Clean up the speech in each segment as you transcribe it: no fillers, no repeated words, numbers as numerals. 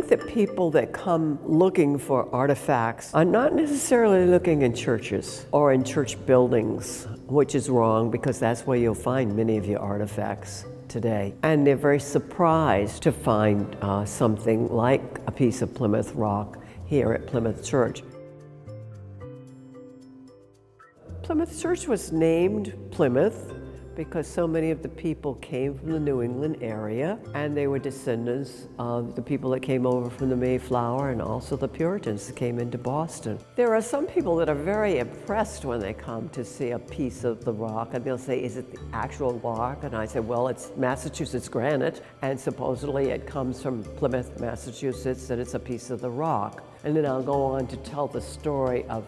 think that people that come looking for artifacts are not necessarily looking in churches or in church buildings, which is wrong because that's where you'll find many of your artifacts today. And they're very surprised to find something like a piece of Plymouth Rock here at Plymouth Church. Plymouth Church was named Plymouth because so many of the people came from the New England area, and they were descendants of the people that came over from the Mayflower and also the Puritans that came into Boston. There are some people that are very impressed when they come to see a piece of the rock, and they'll say, is it the actual rock? And I say, well, it's Massachusetts granite, and supposedly it comes from Plymouth, Massachusetts, and it's a piece of the rock. And then I'll go on to tell the story of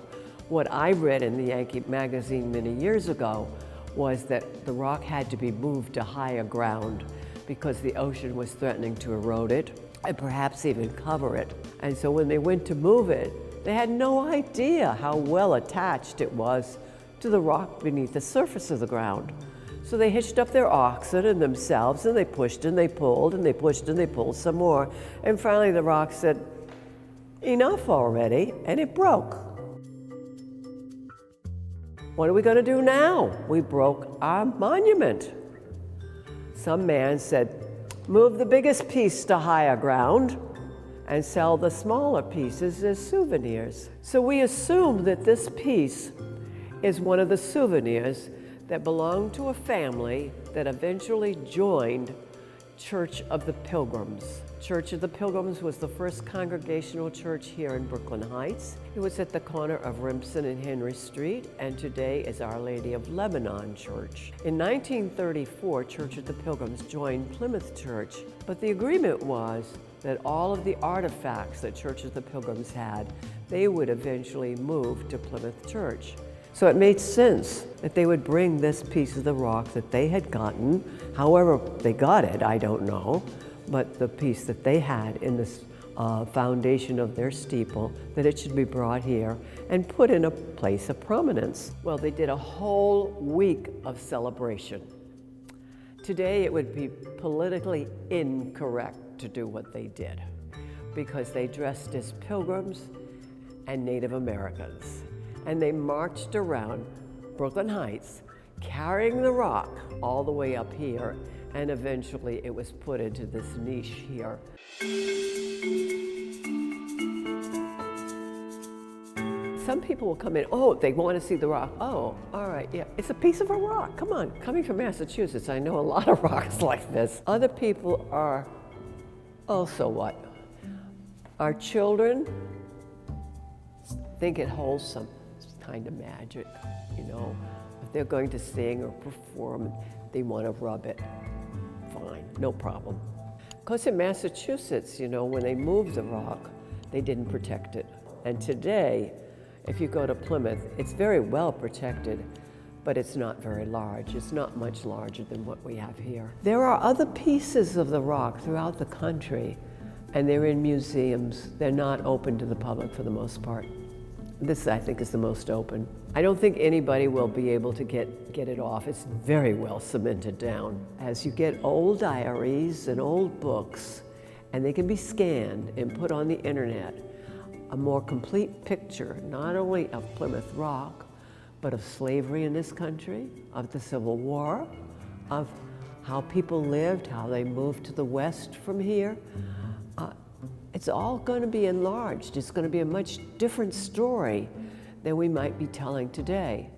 what I read in the Yankee magazine many years ago, was that the rock had to be moved to higher ground because the ocean was threatening to erode it and perhaps even cover it. And so when they went to move it, they had no idea how well attached it was to the rock beneath the surface of the ground. So they hitched up their oxen and themselves, and they pushed and they pulled and they pushed and they pulled some more. And finally the rock said, enough already, and it broke. What are we going to do now? We broke our monument. Some man said, move the biggest piece to higher ground and sell the smaller pieces as souvenirs. So we assume that this piece is one of the souvenirs that belonged to a family that eventually joined Church of the Pilgrims. Church of the Pilgrims was the first congregational church here in Brooklyn Heights. It was at the corner of Rimpson and Henry Street, and today is Our Lady of Lebanon Church. In 1934, Church of the Pilgrims joined Plymouth Church, but the agreement was that all of the artifacts that Church of the Pilgrims had, they would eventually move to Plymouth Church. So it made sense that they would bring this piece of the rock that they had gotten, however they got it, I don't know, but the piece that they had in this foundation of their steeple, that it should be brought here and put in a place of prominence. Well, they did a whole week of celebration. Today it would be politically incorrect to do what they did because they dressed as pilgrims and Native Americans. And they marched around Brooklyn Heights carrying the rock all the way up here, and eventually it was put into this niche here. Some people will come in, oh, they want to see the rock. Oh, all right, yeah, it's a piece of a rock, come on. Coming from Massachusetts, I know a lot of rocks like this. Other people are, oh, so what? Our children think it holds some kind of magic, you know. If they're going to sing or perform, they want to rub it. Fine, no problem. Because in Massachusetts, you know, when they moved the rock, they didn't protect it. And today, if you go to Plymouth, it's very well protected, but it's not very large. It's not much larger than what we have here. There are other pieces of the rock throughout the country, and they're in museums. They're not open to the public for the most part. This, I think, is the most open. I don't think anybody will be able to get it off. It's very well cemented down. As you get old diaries and old books, and they can be scanned and put on the internet, a more complete picture, not only of Plymouth Rock, but of slavery in this country, of the Civil War, of how people lived, how they moved to the West from here. It's all going to be enlarged. It's going to be a much different story than we might be telling today.